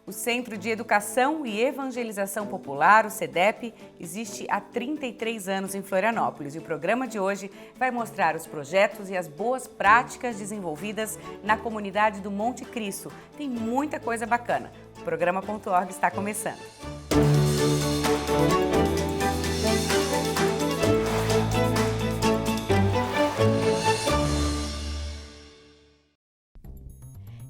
O Centro de Educação e Evangelização Popular, o CEDEP, existe há 33 anos em Florianópolis e o programa de hoje vai mostrar os projetos e as boas práticas desenvolvidas na comunidade do Monte Cristo. Tem muita coisa bacana. O programa.org está começando.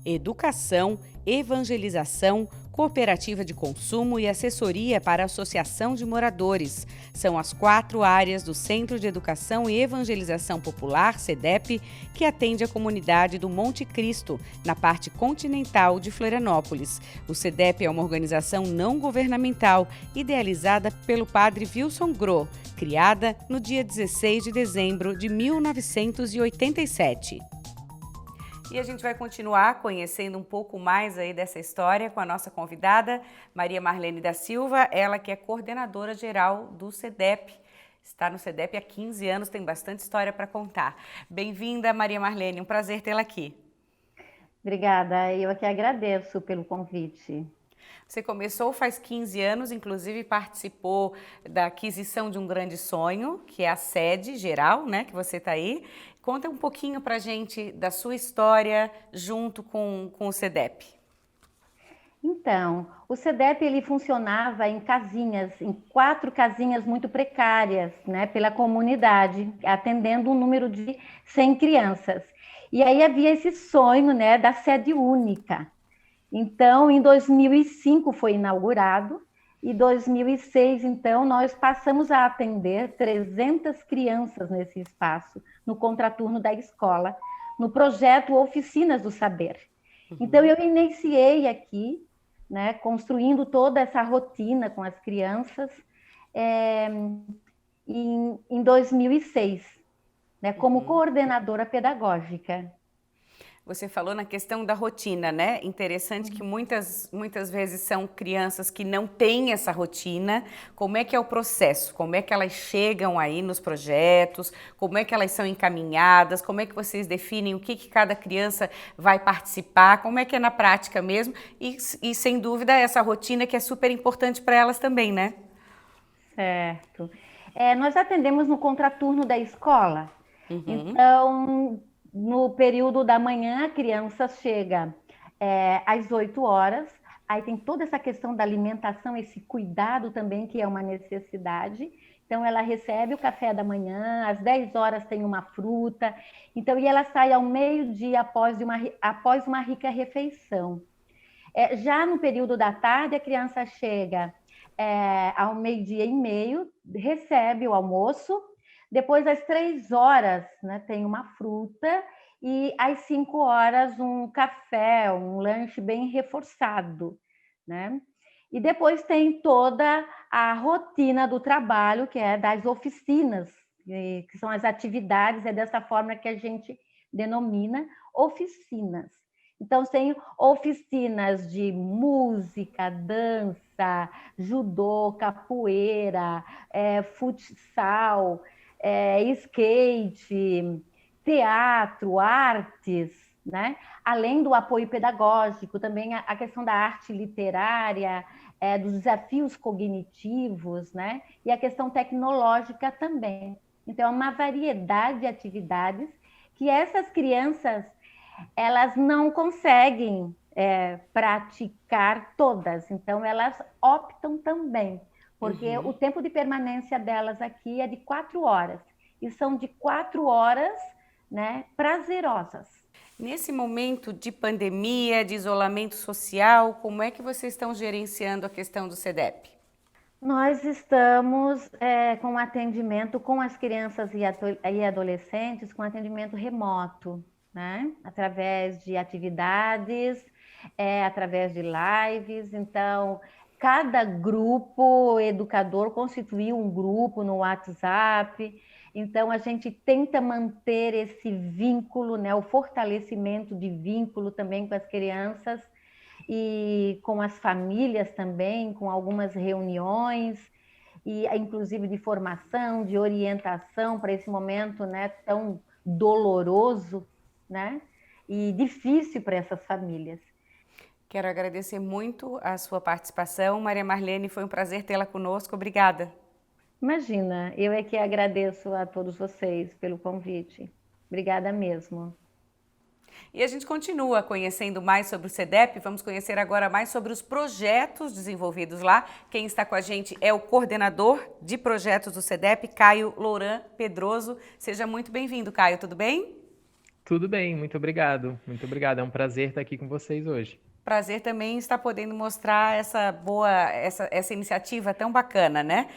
Educação, evangelização, cooperativa de consumo e assessoria para a Associação de Moradores. São as 4 áreas do Centro de Educação e Evangelização Popular, CEDEP, que atende a comunidade do Monte Cristo, na parte continental de Florianópolis. O CEDEP é uma organização não governamental, idealizada pelo padre Wilson Groh, criada no dia 16 de dezembro de 1987. E a gente vai continuar conhecendo um pouco mais aí dessa história com a nossa convidada, Maria Marlene da Silva, ela que é coordenadora geral do CEDEP. Está no CEDEP há 15 anos, tem bastante história para contar. Bem-vinda, Maria Marlene, um prazer tê-la aqui. Obrigada, eu aqui agradeço pelo convite. Você começou faz 15 anos, inclusive participou da aquisição de um grande sonho, que é a sede geral, né, que você está aí. Conta um pouquinho para a gente da sua história junto com o CEDEP. Então, o CEDEP ele funcionava em casinhas, em 4 casinhas muito precárias, né, pela comunidade, atendendo um número de 100 crianças. E aí havia esse sonho, né, da sede única. Então, em 2005 foi inaugurado, e 2006, então, nós passamos a atender 300 crianças nesse espaço, no contraturno da escola, no projeto Oficinas do Saber. Então, eu iniciei aqui, né, construindo toda essa rotina com as crianças, em 2006, né, como coordenadora pedagógica. Você falou na questão da rotina, né? Interessante que muitas vezes são crianças que não têm essa rotina. Como é que é o processo? Como é que elas chegam aí nos projetos? Como é que elas são encaminhadas? Como é que vocês definem o que cada criança vai participar? Como é que é na prática mesmo? E sem dúvida, essa rotina que é super importante para elas também, né? Certo. Nós atendemos no contraturno da escola. Uhum. Então, no período da manhã, a criança chega às 8 horas, aí tem toda essa questão da alimentação, esse cuidado também, que é uma necessidade. Então, ela recebe o café da manhã, às 10 horas tem uma fruta, então, e ela sai ao meio-dia após uma rica refeição. Já no período da tarde, a criança chega ao meio-dia e meio, recebe o almoço, depois, às 3 horas, né, tem uma fruta e às 5 horas um café, um lanche bem reforçado, né? E depois tem toda a rotina do trabalho, que é das oficinas, que são as atividades, é dessa forma que a gente denomina oficinas. Então, tem oficinas de música, dança, judô, capoeira, futsal, skate, teatro, artes, né? Além do apoio pedagógico, também a questão da arte literária, dos desafios cognitivos, né? E a questão tecnológica também. Então, é uma variedade de atividades que essas crianças elas não conseguem praticar todas, então elas optam também, porque o tempo de permanência delas aqui é de 4 horas, e são de 4 horas, né, prazerosas. Nesse momento de pandemia, de isolamento social, como é que vocês estão gerenciando a questão do CEDEP? Nós estamos com atendimento com as crianças e adolescentes, com atendimento remoto, né? Através de atividades, através de lives. Então, cada grupo educador constituiu um grupo no WhatsApp. Então, a gente tenta manter esse vínculo, né? O fortalecimento de vínculo também com as crianças e com as famílias também, com algumas reuniões, e inclusive de formação, de orientação para esse momento, né, tão doloroso, né, e difícil para essas famílias. Quero agradecer muito a sua participação. Maria Marlene, foi um prazer tê-la conosco. Obrigada. Imagina, eu é que agradeço a todos vocês pelo convite. Obrigada mesmo. E a gente continua conhecendo mais sobre o SEDEP. Vamos conhecer agora mais sobre os projetos desenvolvidos lá. Quem está com a gente é o coordenador de projetos do SEDEP, Caio Louran Pedroso. Seja muito bem-vindo, Caio, tudo bem? Tudo bem, muito obrigado. Muito obrigado. É um prazer estar aqui com vocês hoje. Prazer também estar podendo mostrar essa iniciativa tão bacana, né?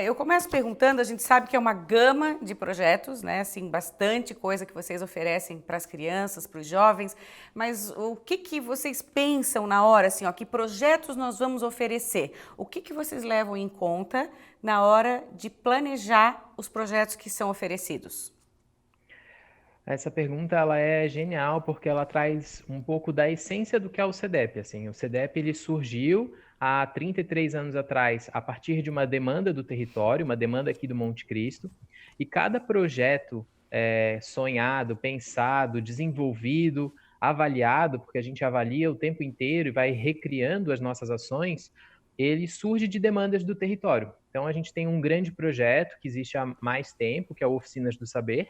Eu começo perguntando, a gente sabe que é uma gama de projetos, né? Assim, bastante coisa que vocês oferecem para as crianças, para os jovens, mas o que vocês pensam na hora, assim, ó, que projetos nós vamos oferecer? O que vocês levam em conta na hora de planejar os projetos que são oferecidos? Essa pergunta ela é genial porque ela traz um pouco da essência do que é o SEDEP. Assim, o SEDEP ele surgiu há 33 anos atrás a partir de uma demanda do território, uma demanda aqui do Monte Cristo, e cada projeto sonhado, pensado, desenvolvido, avaliado, porque a gente avalia o tempo inteiro e vai recriando as nossas ações, ele surge de demandas do território. Então a gente tem um grande projeto que existe há mais tempo, que é o Oficinas do Saber,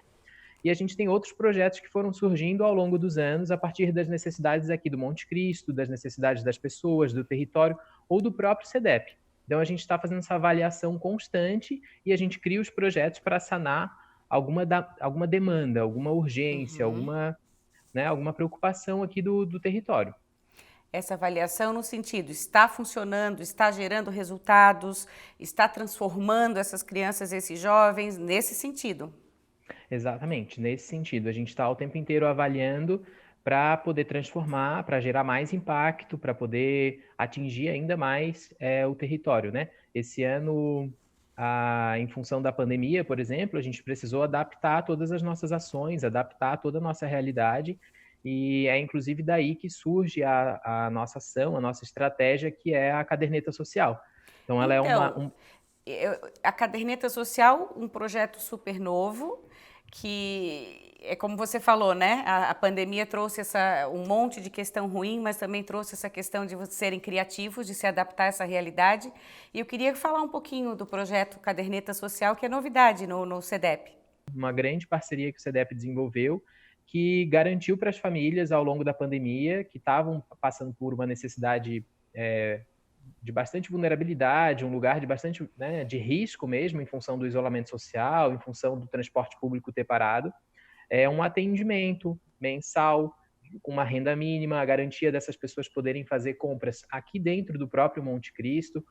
e a gente tem outros projetos que foram surgindo ao longo dos anos, a partir das necessidades aqui do Monte Cristo, das necessidades das pessoas, do território ou do próprio SEDEP. Então, a gente está fazendo essa avaliação constante e a gente cria os projetos para sanar alguma demanda, alguma urgência, alguma preocupação aqui do território. Essa avaliação no sentido, está funcionando, está gerando resultados, está transformando essas crianças, esses jovens, nesse sentido. Exatamente, nesse sentido. A gente está o tempo inteiro avaliando para poder transformar, para gerar mais impacto, para poder atingir ainda mais o território, né? Esse ano, em função da pandemia, por exemplo, a gente precisou adaptar todas as nossas ações, adaptar toda a nossa realidade, e é inclusive daí que surge a nossa ação, a nossa estratégia, que é a caderneta social. Então, ela é Então, a caderneta social, um projeto super novo, que é como você falou, né? A pandemia trouxe um monte de questão ruim, mas também trouxe essa questão de vocês serem criativos, de se adaptar a essa realidade. E eu queria falar um pouquinho do projeto Caderneta Social, que é novidade no SEDEP. Uma grande parceria que o SEDEP desenvolveu, que garantiu para as famílias ao longo da pandemia, que estavam passando por uma necessidade de bastante vulnerabilidade, um lugar de bastante de risco mesmo, em função do isolamento social, em função do transporte público ter parado, um atendimento mensal, com uma renda mínima, a garantia dessas pessoas poderem fazer compras aqui dentro do próprio Monte Cristo.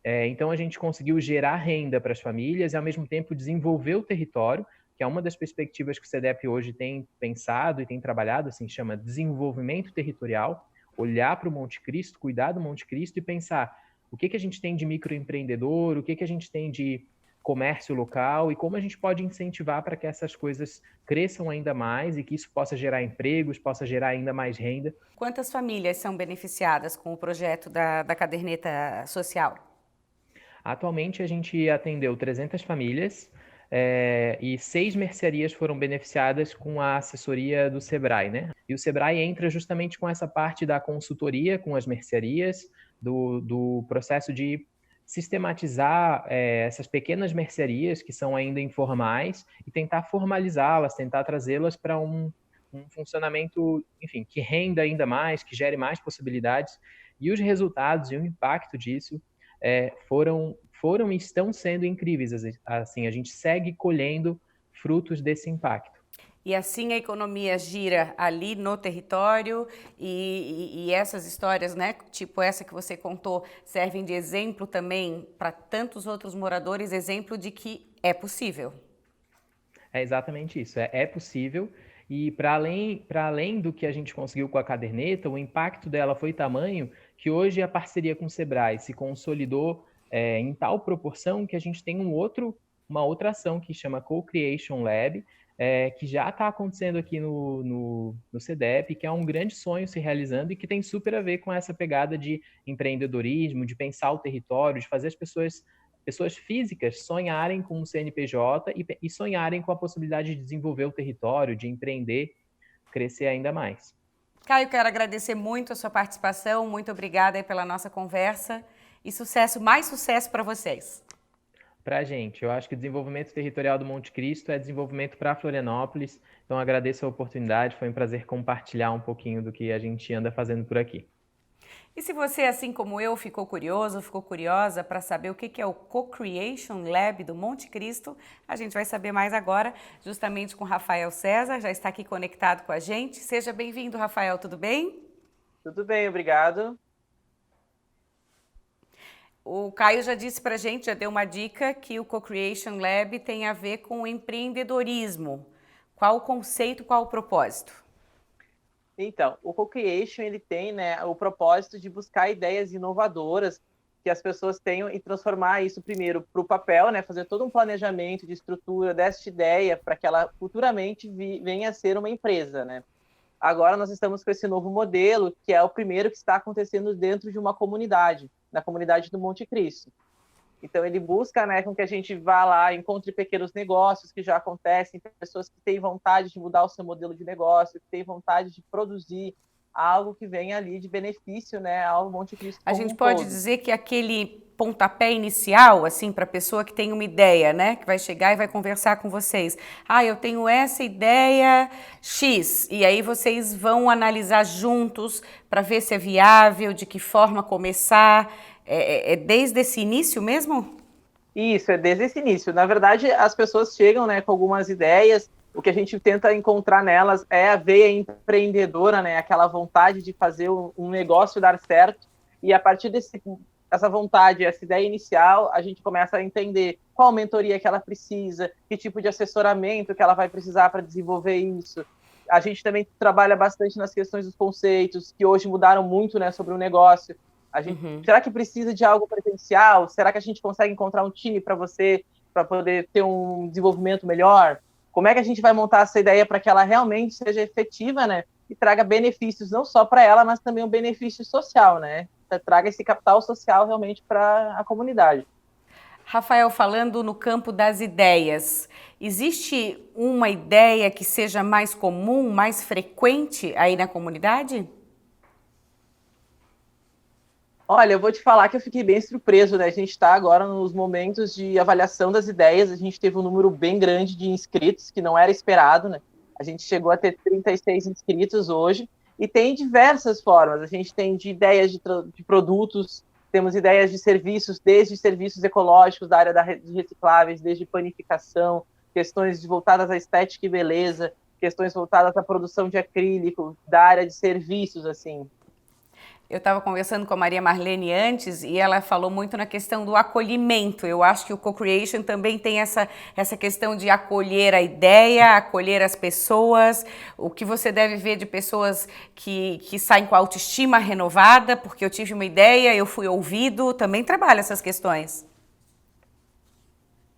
Então, a gente conseguiu gerar renda para as famílias e, ao mesmo tempo, desenvolver o território, que é uma das perspectivas que o SEDEP hoje tem pensado e tem trabalhado, assim, chama desenvolvimento territorial, olhar para o Monte Cristo, cuidar do Monte Cristo e pensar o que a gente tem de microempreendedor, o que a gente tem de comércio local e como a gente pode incentivar para que essas coisas cresçam ainda mais e que isso possa gerar empregos, possa gerar ainda mais renda. Quantas famílias são beneficiadas com o projeto da caderneta social? Atualmente, a gente atendeu 300 famílias e 6 mercearias foram beneficiadas com a assessoria do Sebrae, né? E o Sebrae entra justamente com essa parte da consultoria com as mercearias, do processo de sistematizar essas pequenas mercearias que são ainda informais e tentar formalizá-las, tentar trazê-las para um funcionamento, enfim, que renda ainda mais, que gere mais possibilidades. E os resultados e o impacto disso foram e estão sendo incríveis. Assim, a gente segue colhendo frutos desse impacto. E assim a economia gira ali no território e essas histórias, né, tipo essa que você contou, servem de exemplo também para tantos outros moradores, exemplo de que é possível. É exatamente isso, é possível. E para além do que a gente conseguiu com a caderneta, o impacto dela foi tamanho que hoje a parceria com o Sebrae se consolidou em tal proporção que a gente tem uma outra ação que chama Co-Creation Lab, que já está acontecendo aqui no SEDEP, que é um grande sonho se realizando e que tem super a ver com essa pegada de empreendedorismo, de pensar o território, de fazer as pessoas físicas sonharem com um CNPJ e sonharem com a possibilidade de desenvolver o território, de empreender, crescer ainda mais. Caio, quero agradecer muito a sua participação, muito obrigada aí pela nossa conversa e sucesso, mais sucesso para vocês. Para a gente, eu acho que o desenvolvimento territorial do Monte Cristo é desenvolvimento para Florianópolis, então agradeço a oportunidade, foi um prazer compartilhar um pouquinho do que a gente anda fazendo por aqui. E se você, assim como eu, ficou curioso, ficou curiosa para saber o que é o Co-Creation Lab do Monte Cristo, a gente vai saber mais agora, justamente com Rafael César, já está aqui conectado com a gente. Seja bem-vindo, Rafael, tudo bem? Tudo bem, obrigado. O Caio já disse para a gente, já deu uma dica, que o Co-Creation Lab tem a ver com empreendedorismo. Qual o conceito, qual o propósito? Então, o Co-Creation ele tem, né, o propósito de buscar ideias inovadoras que as pessoas tenham e transformar isso primeiro para o papel, né, fazer todo um planejamento de estrutura desta ideia para que ela futuramente venha a ser uma empresa, né. Agora nós estamos com esse novo modelo, que é o primeiro que está acontecendo dentro de uma comunidade, na comunidade do Monte Cristo. Então, ele busca, né, com que a gente vá lá, encontre pequenos negócios que já acontecem, pessoas que têm vontade de mudar o seu modelo de negócio, que têm vontade de produzir algo que venha ali de benefício, né, ao Monte Cristo A como gente um pode todo. dizer que aquele pontapé inicial, assim, para a pessoa que tem uma ideia, né, que vai chegar e vai conversar com vocês. Ah, eu tenho essa ideia X, e aí vocês vão analisar juntos para ver se é viável, de que forma começar. É desde esse início mesmo? Isso, é desde esse início. Na verdade, as pessoas chegam, né, com algumas ideias, o que a gente tenta encontrar nelas é a veia empreendedora, né, aquela vontade de fazer um negócio dar certo, e a partir dessa vontade, essa ideia inicial, a gente começa a entender qual mentoria que ela precisa, que tipo de assessoramento que ela vai precisar para desenvolver isso. A gente também trabalha bastante nas questões dos conceitos, que hoje mudaram muito, né, sobre o negócio. Será que precisa de algo presencial? Será que a gente consegue encontrar um time para você, para poder ter um desenvolvimento melhor? Como é que a gente vai montar essa ideia para que ela realmente seja efetiva, né? E traga benefícios não só para ela, mas também um benefício social, né? Traga esse capital social realmente para a comunidade. Rafael, falando no campo das ideias, existe uma ideia que seja mais comum, mais frequente aí na comunidade? Olha, eu vou te falar que eu fiquei bem surpreso, né? A gente está agora nos momentos de avaliação das ideias, a gente teve um número bem grande de inscritos, que não era esperado, né? A gente chegou a ter 36 inscritos hoje, e tem diversas formas. A gente tem de ideias de produtos, temos ideias de serviços, desde serviços ecológicos da área de recicláveis, desde panificação, questões voltadas à estética e beleza, questões voltadas à produção de acrílico, da área de serviços, assim. Eu estava conversando com a Maria Marlene antes e ela falou muito na questão do acolhimento. Eu acho que o Co-Creation também tem essa questão de acolher a ideia, acolher as pessoas, o que você deve ver de pessoas que saem com a autoestima renovada, porque eu tive uma ideia, eu fui ouvido, também trabalha essas questões.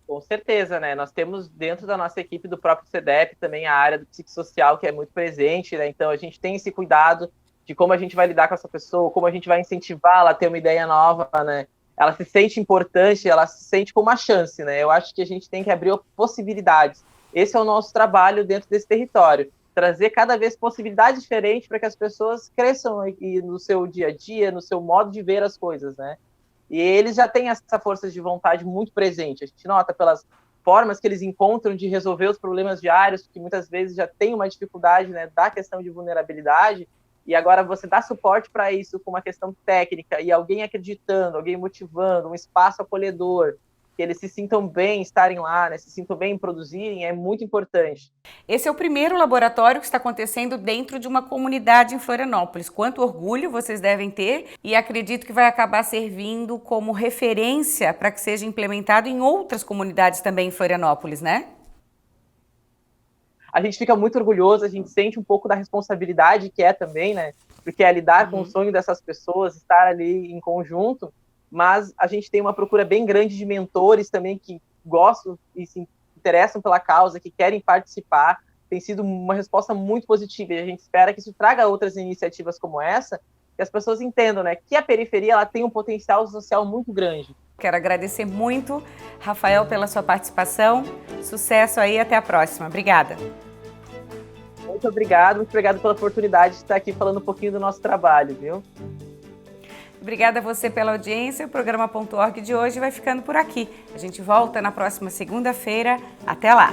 Com certeza, né? Nós temos dentro da nossa equipe do próprio CDEP também a área do psicossocial, que é muito presente, né? Então a gente tem esse cuidado de como a gente vai lidar com essa pessoa, como a gente vai incentivá-la a ter uma ideia nova, né? Ela se sente importante, ela se sente com uma chance, né? Eu acho que a gente tem que abrir possibilidades. Esse é o nosso trabalho dentro desse território, trazer cada vez possibilidades diferentes para que as pessoas cresçam no seu dia a dia, no seu modo de ver as coisas, né? E eles já têm essa força de vontade muito presente. A gente nota pelas formas que eles encontram de resolver os problemas diários, que muitas vezes já tem uma dificuldade, né, da questão de vulnerabilidade. E agora você dá suporte para isso com uma questão técnica e alguém acreditando, alguém motivando, um espaço acolhedor, que eles se sintam bem estarem lá, né, se sintam bem em produzirem, é muito importante. Esse é o primeiro laboratório que está acontecendo dentro de uma comunidade em Florianópolis. Quanto orgulho vocês devem ter e acredito que vai acabar servindo como referência para que seja implementado em outras comunidades também em Florianópolis, né? A gente fica muito orgulhoso, a gente sente um pouco da responsabilidade que é também, né? Porque é lidar com o sonho dessas pessoas, estar ali em conjunto, mas a gente tem uma procura bem grande de mentores também que gostam e se interessam pela causa, que querem participar. Tem sido uma resposta muito positiva e a gente espera que isso traga outras iniciativas como essa, que as pessoas entendam, né, que a periferia ela tem um potencial social muito grande. Quero agradecer muito, Rafael, pela sua participação. Sucesso aí, até a próxima. Obrigada. muito obrigado pela oportunidade de estar aqui falando um pouquinho do nosso trabalho, viu? Obrigada a você pela audiência. O programa .org de hoje vai ficando por aqui. A gente volta na próxima segunda-feira. Até lá!